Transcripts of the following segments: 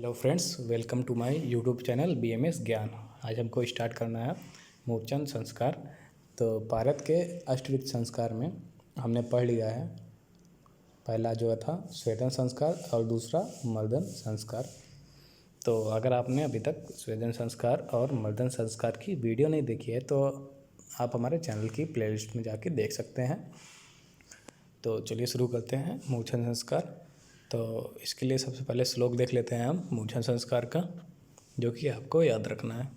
Hello friends, welcome to my YouTube channel BMS Gyan. आज हमको start करना है मूर्छन संस्कार। तो भारत के अष्टविध संस्कार में हमने पढ़ लिया है। पहला जो था स्वेदन संस्कार और दूसरा मर्दन संस्कार। तो अगर आपने अभी तक स्वेदन संस्कार और मर्दन संस्कार की वीडियो नहीं देखी है तो आप हमारे चैनल की प्लेलिस्ट में जाके देख सकते हैं। तो चलिए शुरू करते हैं मूर्छन संस्कार। तो इसके लिए सबसे पहले श्लोक देख लेते हैं हम मूर्छन संस्कार का, जो कि आपको याद रखना है।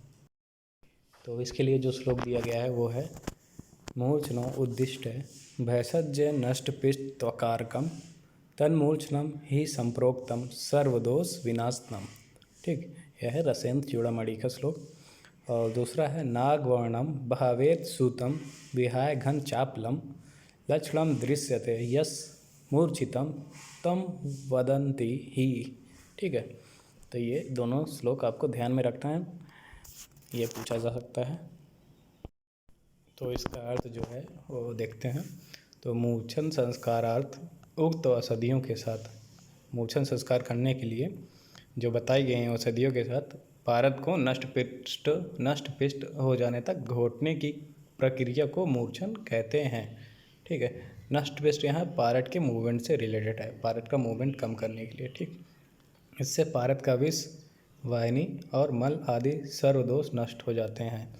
तो इसके लिए जो श्लोक दिया गया है वो है मूर्छनो उद्दिष्ट भैषज्य नष्ट पिष्ट त्वकारकम तन्मूर्छनम ही संप्रोक्तम सर्वदोष विनाशनम। ठीक, यह है रसेंद्र चूड़ामणि का श्लोक। और दूसरा है नागवर्णम भावेत सूतम विहाय घन चापलम लक्षणम दृश्यते यस मूर्छितम तम वदंती ही। ठीक है, तो ये दोनों श्लोक आपको ध्यान में रखना है, ये पूछा जा सकता है। तो इसका अर्थ जो है वो देखते हैं। तो मूर्छन संस्कारार्थ उक्त औषधियों के साथ मूर्छन संस्कार करने के लिए जो बताई गई हैं औषधियों के साथ पारद को नष्ट पिष्ट हो जाने तक घोटने की प्रक्रिया को मूर्छन कहते हैं। ठीक है, नष्ट पिष्ट यहाँ पारद के मूवमेंट से रिलेटेड है, पारद का मूवमेंट कम करने के लिए। ठीक, इससे पारद का विष, वाहिनी और मल आदि सर्वदोष नष्ट हो जाते हैं।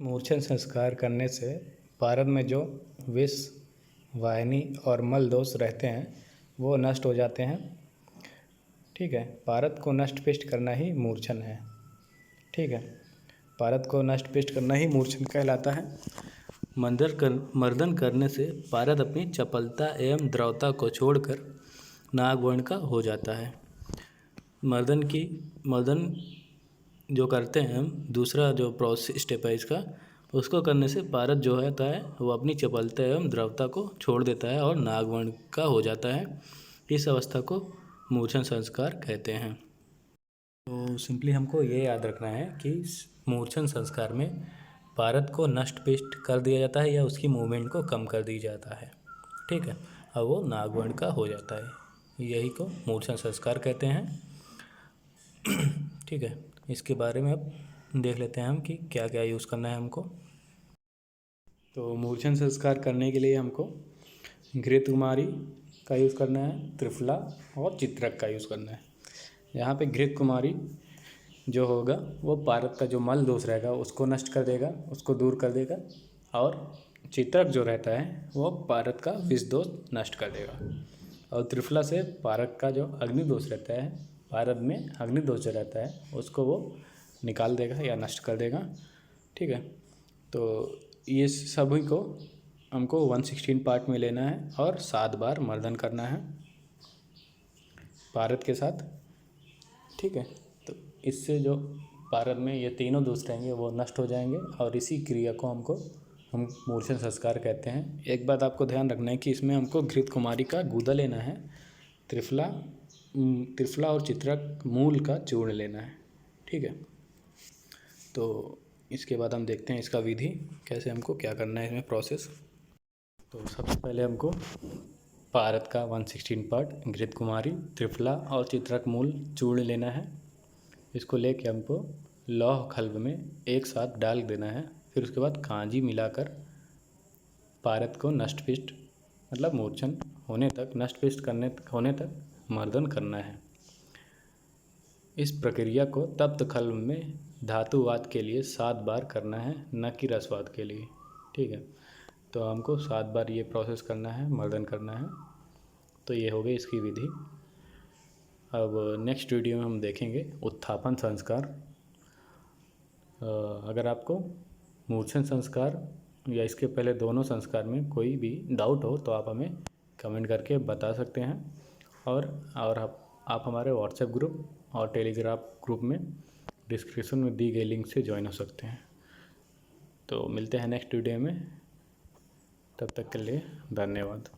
मूर्छन संस्कार करने से पारद में जो विष, वाहिनी और मल दोष रहते हैं वो नष्ट हो जाते हैं। ठीक है, पारद को नष्ट पिष्ट करना ही मूर्छन है। ठीक है, पारद को नष्ट पिष्ट करना ही मूर्छन कहलाता है। मर्दन करने से पारद अपनी चपलता एवं द्रवता को छोड़कर नागवर्ण का हो जाता है। मर्दन जो करते हैं हम, दूसरा जो प्रोसेस स्टेप है इसका, उसको करने से पारद जो होता है वो अपनी चपलता एवं द्रवता को छोड़ देता है और नागवर्ण का हो जाता है। इस अवस्था को मूर्छन संस्कार कहते हैं। तो सिंपली हमको ये याद रखना है कि मूर्छन संस्कार में पारद को नष्ट पिष्ट कर दिया जाता है या उसकी मूवमेंट को कम कर दिया जाता है। ठीक है, और वो नागवर्ण का हो जाता है, यही को मूर्छन संस्कार कहते हैं। ठीक है, इसके बारे में अब देख लेते हैं हम कि क्या क्या यूज़ करना है हमको। तो मूर्छन संस्कार करने के लिए हमको घृत कुमारी का यूज़ करना है, त्रिफला और चित्रक का यूज़ करना है। यहाँ पे घृत कुमारी जो होगा वो पारद का जो मल दोष रहेगा उसको नष्ट कर देगा, उसको दूर कर देगा। और चित्रक जो रहता है वो पारद का विष दोष नष्ट कर देगा। और त्रिफला से पारद का जो अग्नि दोष रहता है, पारद में अग्नि दोष जो रहता है उसको वो निकाल देगा या नष्ट कर देगा। ठीक है, तो ये सभी को हमको 116 पार्ट में लेना है और 7 बार मर्दन करना है पारद के साथ। ठीक है, तो इससे जो पारद में ये तीनों दोष रहेंगे वो नष्ट हो जाएंगे और इसी क्रिया को हम मूर्छन संस्कार कहते हैं। एक बात आपको ध्यान रखना है कि इसमें हमको घृत कुमारी का गूदा लेना है, त्रिफला और चित्रक मूल का चूर्ण लेना है। ठीक है, तो इसके बाद हम देखते हैं इसका विधि कैसे हमको क्या करना है इसमें प्रोसेस। तो सबसे पहले हमको पारद का 116 पार्ट, घृत कुमारी, त्रिफला और चित्रक मूल चूर्ण लेना है। इसको लेके हमको लौह खल्व में एक साथ डाल देना है। फिर उसके बाद कांजी मिलाकर पारद को नष्ट पिष्ट मतलब मूर्छन होने तक, नष्ट पिष्ट होने तक मर्दन करना है। इस प्रक्रिया को तप्त खल्व में धातुवाद के लिए 7 बार करना है, न कि रसवाद के लिए। ठीक है, तो हमको 7 बार ये प्रोसेस करना है, मर्दन करना है। तो ये हो गई इसकी विधि। अब नेक्स्ट वीडियो में हम देखेंगे उत्थापन संस्कार। अगर आपको मूर्छन संस्कार या इसके पहले दोनों संस्कार में कोई भी डाउट हो तो आप हमें कमेंट करके बता सकते हैं। और आप हमारे व्हाट्सएप ग्रुप और टेलीग्राम ग्रुप में डिस्क्रिप्शन में दी गई लिंक से ज्वाइन हो सकते हैं। तो मिलते हैं नेक्स्ट वीडियो में, तब तक के लिए धन्यवाद।